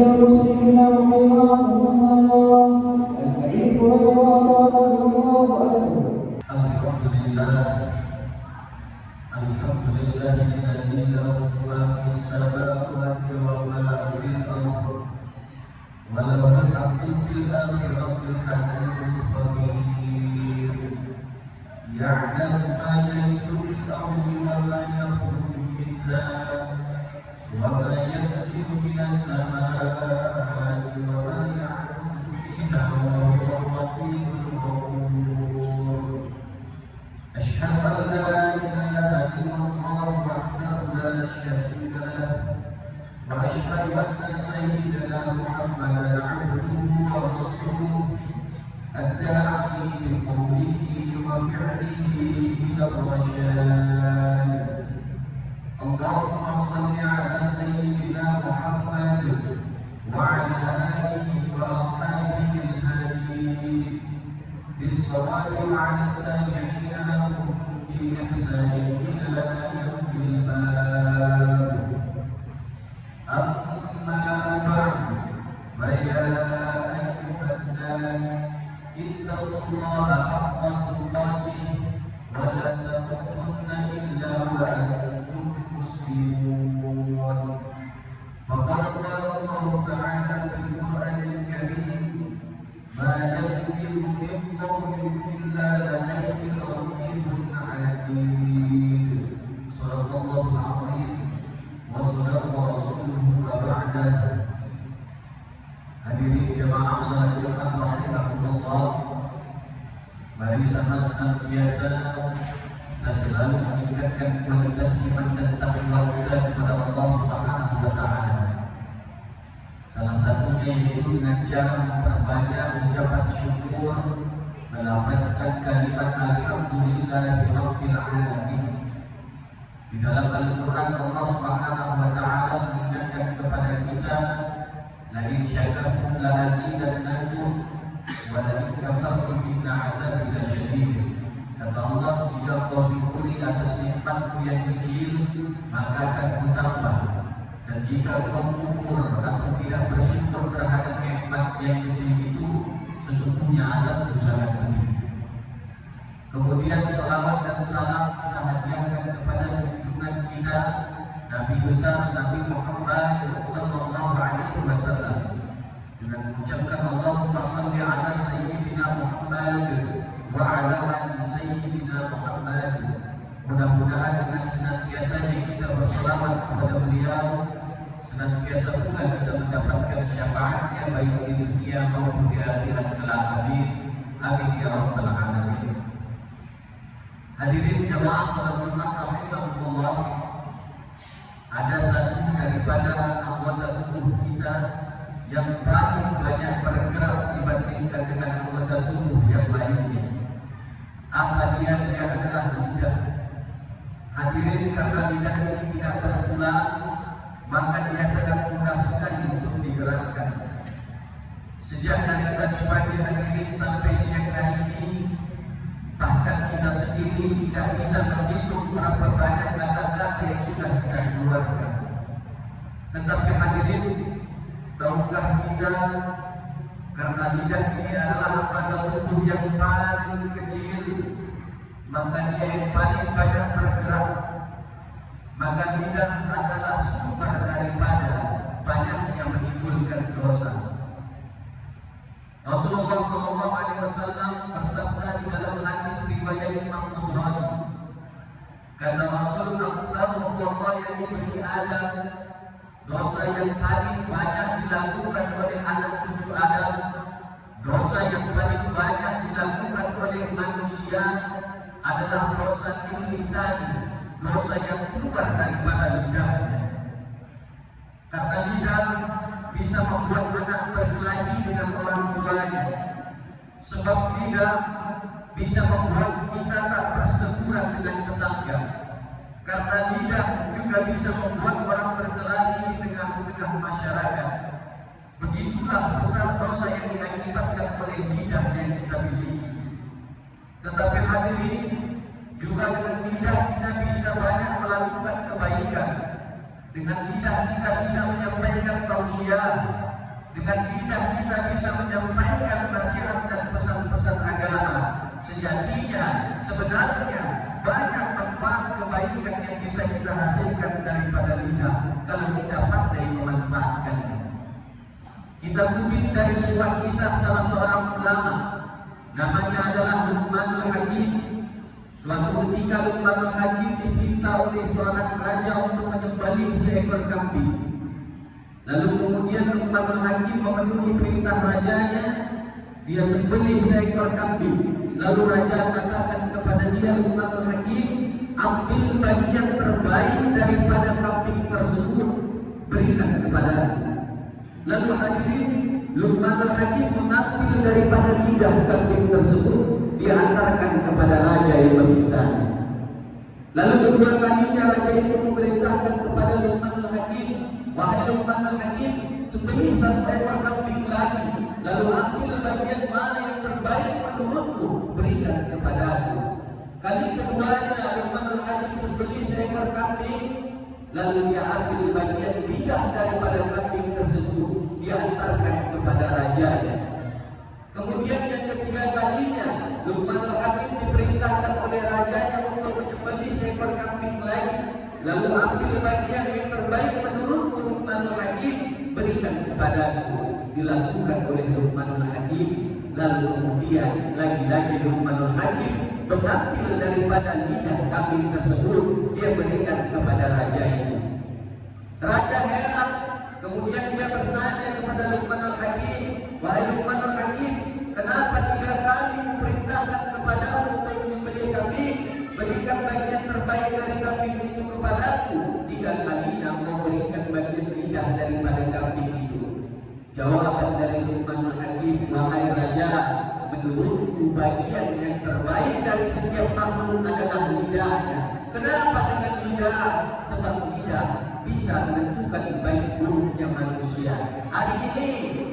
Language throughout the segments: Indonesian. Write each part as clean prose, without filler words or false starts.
المسلمين وقيامهم الله الحديث والإرادة الله أكبر. الحمد لله الذي له ما في السماوات وما في الأرض وله الحمد في الآخرة الحكيم الخبير يعلم ما يلج في الأرض وما يخرج منها وما ينزل من السماء وما يعرج فيها وهو الرقيب الغفور. أشهد أن لا إله إلا الله وحده لا شريك له وأشهد أن سيدنا محمدا عبده ورسوله الداعي بقوله وفعله إلى الرشاد. اللهم صل على سيدنا محمد وعلى آله وأصحابه الهادين بالصلاة على التابعين لهم بإحسان إلى يوم الباب. أما بعد فيا أيها الناس اتقوا الله حق تقاته ولا تموتن إلا وأنتم مسلمون. فقد قال الله تعالى في القرآن الكريم ما يلفظ من قول إلا لديه رقيب عتيد. صدق الله العظيم وصدق رسوله وبعده. Hadirin jemaah salat Jumat rahimakumullah, mari sama senantiasa kita selalu meningkatkan kualitas iman dan takwa kita kepada Allah Subhanahu wa taala. Salah satunya yaitu dengan cara memperbanyak ucapan syukur, melafazkan kalimat alhamdulillahirabbil alamin. Di dalam Al-Quran Allah Subhanahu wa taala mengingatkan kepada kita, la in syakartum la azidannakum wa la in kafartum inna 'adzabi lasyadid. Kata Allah, jika kau syukuri atas nikmatku yang kecil, maka akan kutambah. Dan jika kau kufur atau tidak bersyukur terhadap nikmat yang kecil itu, sesungguhnya azabku sangat pedih. Kemudian salawat dan salam kita hadiahkan kepada junjungan kita Nabi besar Nabi Muhammad sallallahu alaihi wasallam dengan mengucapkan Allahumma shalli ala sayyidina Muhammad wa ala ali sayyidina Muhammad. Mudah-mudahan dengan senantiasanya kita berselawat kepada beliau, senantiasa pula kita mendapatkan syafaatnya baik di dunia maupun di akhirat kelak. Amin. Amin ya rabbal alamin. Hadirin jemaah salat Jumat rahimakumullah, ada satu daripada anggota tubuh kita yang paling banyak bergerak dibandingkan dengan anggota tubuh yang lainnya. Apa dia? Dia adalah lidah. Hadirin, karena lidah ini tidak berpulang, maka dia sangat mudah sekali untuk digerakkan. Sejak dari tadi pagi hadirin sampai siang hari ini, bahkan kita sendiri tidak bisa menghitung berapa banyak kata-kata yang sudah kita keluarkan. Tetapi hadirin, tahukah kita, karena lidah ini adalah anggota tubuh yang paling kecil, maka dia yang paling banyak bergerak. Maka lidah adalah sumber daripada banyaknya menimbulkan dosa. Rasulullah SAW bersabda di dalam hadis riwayat Imam Bukhari, kata Rasul, aktsarul khataaya ibni Adam, dosa yang paling banyak dilakukan oleh anak cucu Adam, dosa yang paling banyak dilakukan oleh manusia adalah dosa lisan, dosa yang keluar daripada lidahnya. Karena lidah bisa membuat anak berkelahi dengan orang tuanya, sebab lidah bisa membuat kita tak bersetubuhan dengan tetangga. Karena lidah juga bisa membuat orang berkelahi di tengah-tengah masyarakat. Begitulah besar dosa yang diakibatkan oleh lidah yang kita miliki. Tetapi hadirin, juga dengan lidah kita bisa banyak melakukan kebaikan. Dengan lidah kita bisa menyampaikan tausiah, Dengan lidah kita bisa menyampaikan nasihat dan pesan-pesan agama. Sejatinya, sebenarnya banyak manfaat kebaikan yang bisa kita hasilkan daripada lidah kalau kita pandai memanfaatkannya. Kita kutip dari sebuah kisah salah seorang ulama, namanya adalah Luqmanul Hakim. Suatu ketika Luqmanul Hakim diminta oleh seorang raja untuk menyembelih seekor kambing. Lalu kemudian Luqmanul Hakim memenuhi perintah rajanya, dia sembelih seekor kambing. Lalu raja katakan kepada dia, Luqmanul Hakim, ambil bagian terbaik daripada kambing tersebut, berikan kepada aku. Lalu hadirin, Luqmanul Hakim mengambil daripada lidah kambing tersebut, dia antarkan kepada raja yang memintanya. Lalu kedua kalinya raja itu memerintahkan kepada Luqmanul Hakim, wahai Luqmanul Hakim, sembelih satu ekor kambing lagi, lalu ambil bagian mana yang terbaik menurutku, berikan kepada aku. Kali keduanya Luqmanul Hakim sembelih seekor kambing, lalu dia ambil bagian lidah daripada kambing tersebut, dia antarkan kepada rajanya. Kemudian yang ketiga kalinya Luqmanul Hakim diperintahkan oleh rajanya untuk menyembelih seekor kambing lagi, lalu ambil bagian yang terbaik menurutku Luqmanul Hakim, berikan kepadaku. Dilakukan oleh Luqmanul Hakim. Lalu kemudian lagi-lagi Luqmanul Hakim mengambil daripada lidah kambing tersebut, dia berikan kepada raja itu. Raja heran, kemudian dia bertanya kepada Luqmanul Hakim, wahai Luqmanul Hakim, kenapa 3 kali memerintahkan kepadamu untuk menyembelih kambing, berikan bagian terbaik dari kambing itu kepadaku, 3 kalinya mau berikan bagian lidah daripada kambing itu? Jawaban dari Luqmanul Hakim, wahai raja, menurutku bagian yang terbaik dari setiap makhluk adalah lidahnya. Kenapa dengan lidah? Sebab lidah bisa menentukan baik buruknya manusia. Hari ini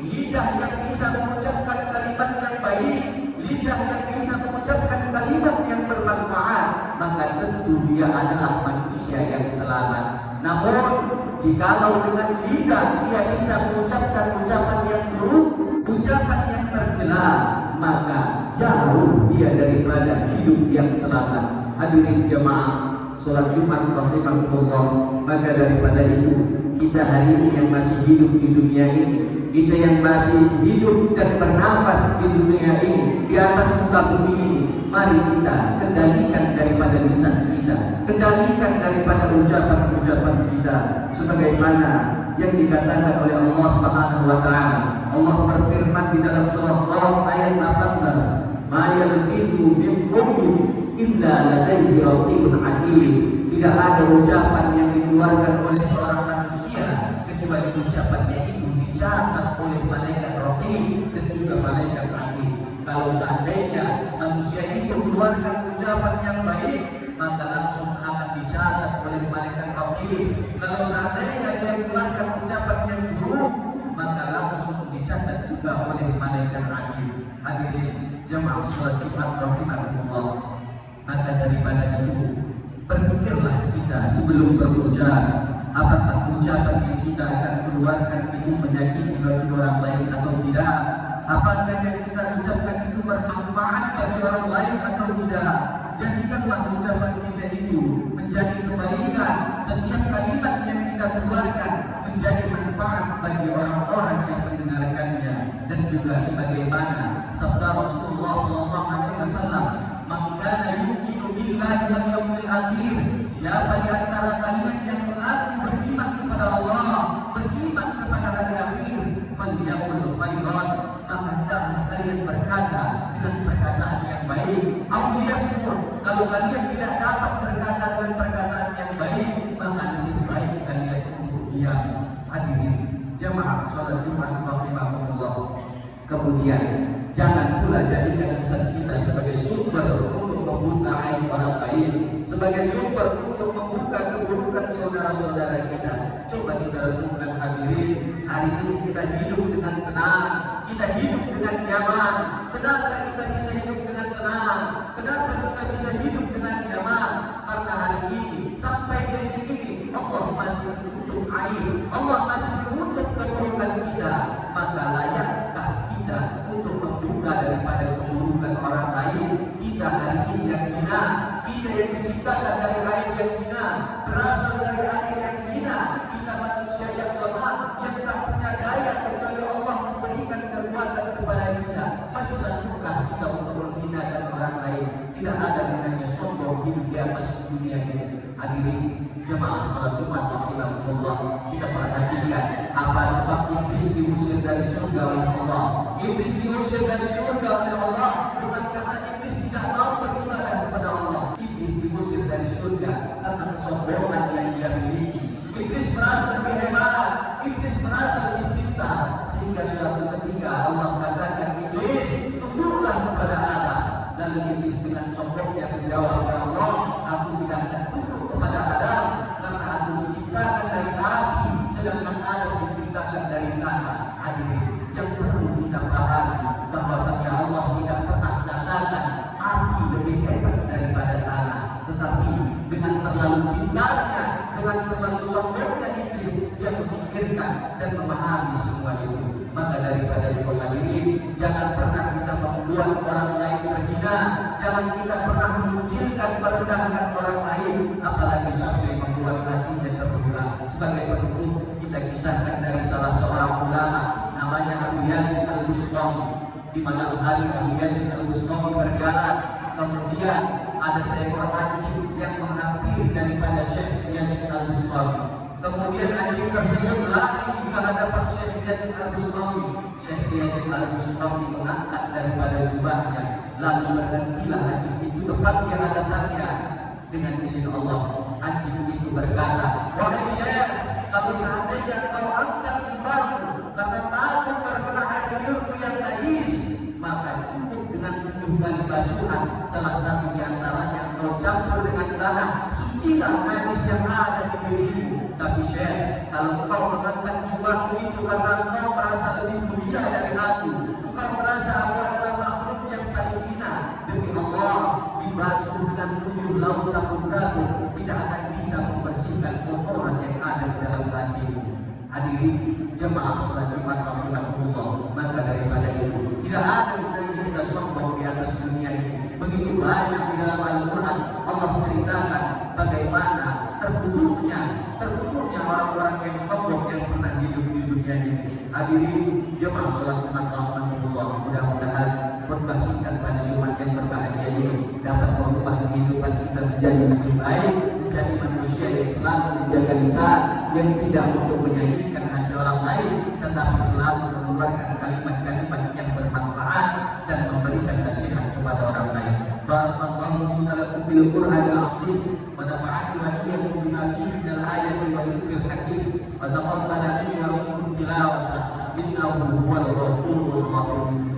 lidah yang bisa mengucapkan kalimat yang baik, lidah yang bisa mengucapkan kalimat yang bermanfaat, maka tentu dia adalah manusia yang selamat. Namun jikalau dengan lidah dia bisa mengucapkan ucapan yang buruk, ucapan yang tercela, maka jauh dia daripada hidup yang selamat. Hadirin jemaah sholat Jumat rahimahullah, maka daripada itu kita hari ini yang masih hidup di dunia ini, kita yang masih hidup dan bernafas di dunia ini, di atas muka bumi ini, mari kita kendalikan daripada lisan kita, kendalikan daripada ucapan-ucapan kita, sebagaimana yang dikatakan oleh Allah Subhanahu wa taala. Allah berfirman di dalam surah Qaf ayat 18, "Ma yalfidu min qawlin illa ladayhi raqibun 'atid." Tidak ada ucapan yang dikeluarkan oleh seorang manusia kecuali ucapannya itu dicatat oleh malaikat raqib dan juga malaikat 'atid. Kalau seandainya manusia itu keluarkan ucapan yang baik, maka langsung akan dicatat oleh malaikat raqib. Kalau seandainya dia keluarkan ucapan yang buruk, maka langsung dicatat juga oleh malaikat 'atid. Hadirin jemaah salat Jumat rahimahullah, maka daripada itu berpikirlah kita sebelum berucap, apakah ucapan yang kita akan keluarkan itu menyakiti bagi orang lain atau tidak? Apakah yang kita ucapkan itu bermanfaat bagi orang lain atau tidak? Jadikanlah ucapan kita itu menjadi kebaikan. Setiap kalimat yang kita keluarkan menjadi manfaat bagi orang-orang yang mendengarkannya. Dan juga sebagaimana sabda Rasulullah SAW, "Man kana yu'minu billahi wal yawmil akhir." Siapa di antara kalian yang mengaku beriman kepada Allah, beriman kepada hari akhir, falyaqul khairan, maka hendaklah kalian berkata dengan perkataan yang baik. Auliyasmur, kalau kalian tidak dapat berkata dengan perkataan yang baik, maka lebih baik kalian untuk diam. Hadirin jemaah salat Jumat rahimahullah. Kemudian jangan pula jadikan lisan kita sebagai sumber untuk membuka aib orang lain, sebagai sumber untuk membuka keburukan saudara-saudara kita. Coba kita renungkan hadirin, hari ini kita hidup dengan tenang, kita hidup dengan nyaman. Kenapa kita bisa hidup dengan tenang? Kenapa kita bisa hidup dengan nyaman? Karena hari ini sampai detik ini Allah masih menutup aib, Allah masih menutup keburukan kita. Maka daripada keburukan orang lain. Kita hari ini yang hina, kita yang diciptakan dari air yang hina, berasal dari air yang hina. Kita manusia yang lemah, yang tak punya daya kecuali Allah memberikan kekuatan kepada kita. Masih sanggupkah kita untuk menghinakan orang lain? Tidak ada gunanya sombong hidup di atas dunia ini. Hadirin jemaah salat Jumat rahimahullah, kita perhatikan apa sebab iblis diusir dari surga oleh Allah. Iblis diusir dari surga oleh Allah bukan karena iblis tidak mau beribadah kepada Allah. Iblis diusir dari surga karena kesombongan yang dia miliki. Iblis merasa lebih hebat, iblis merasa lebih pintar, sehingga suatu ketika Allah katakan, iblis tunduklah kepada Allah. Lalu iblis dengan sombongnya menjawab, ya Allah, aku tidak akan tunduk kepada Adam karena aku diciptakan dari api, sedangkan Adam diciptakan dari tanah. Hadirin yang perlu kita pahami bahwasanya Allah tidak pernah katakan api lebih hebat daripada tanah, tetapi dengan terlalu pintarnya, dengan terlalu sombongnya iblis yang memikirkan dan memahami semua itu. Maka daripada itu hadirin, jangan pernah kita membuat orang lain terhina, jangan kita pernah mengucilkan, merendahkan orang lain, apalagi sampai membuat hatinya terluka. Sebagai penutup, kita kisahkan dari salah seorang ulama namanya Abu Yazid Al-Bustami. Di malam hari Abu Yazid Al-Bustami berjalan, kemudian ada seekor anjing yang menghampiri daripada Syekh Yazid Al-Bustami. Kemudian anjing tersebut lari ke hadapan Syekh Yazid Al-Bustami. Syekh Yazid Al-Bustami mengangkat daripada jubahnya, lalu berhentilah anjing itu tepat di hadapannya. Dengan izin Allah, anjing itu berkata, wahai Syekh, kalau seandainya kau angkat jubahmu karena takut terkena air liurku yang najis, maka cukup dengan 7 kali basuhan, salah satu di antaranya kau campur dengan tanah, sucilah najis yang ada di dirimu. Tapi Syekh, kalau kau mengangkat jubahku itu karena kau merasa lebih mulia dari aku, kau merasa aku adalah makhluk yang paling hina, demi Allah, dibasuh dengan 7 laut samuderaku tidak akan bisa membersihkan kotoran yang ada di dalam hatimu. Hadirin jemaah salat Jumat rahimahullah, maka daripada itu tidak ada gunanya kita sombong di atas dunia ini. Begitu banyak di dalam Al-Quran Allah ceritakan bagaimana terkutuknya orang-orang yang sombong yang pernah hidup di dunia ini. Hadirin jemaah salat Jumat rahimahullah, mudah-mudahan khutbah singkat pada Jumat yang berbahagia ini dapat mengubah kehidupan kita menjadi lebih baik, menjadi manusia yang selalu menjaga lisan, yang tidak untuk menyakitkan hati orang lain, tetapi selalu mengeluarkan kalimat-kalimat yang bermanfaat dan memberikan nasihat kepada orang lain. Barakallahu lakum bil Qur'anil azim wa nafa'ani wa iyyakum bima fihi minal ayati wa dzikril hakim wa taqabbal minna wa minkum tilawatan innahu huwal ghafurur rahim.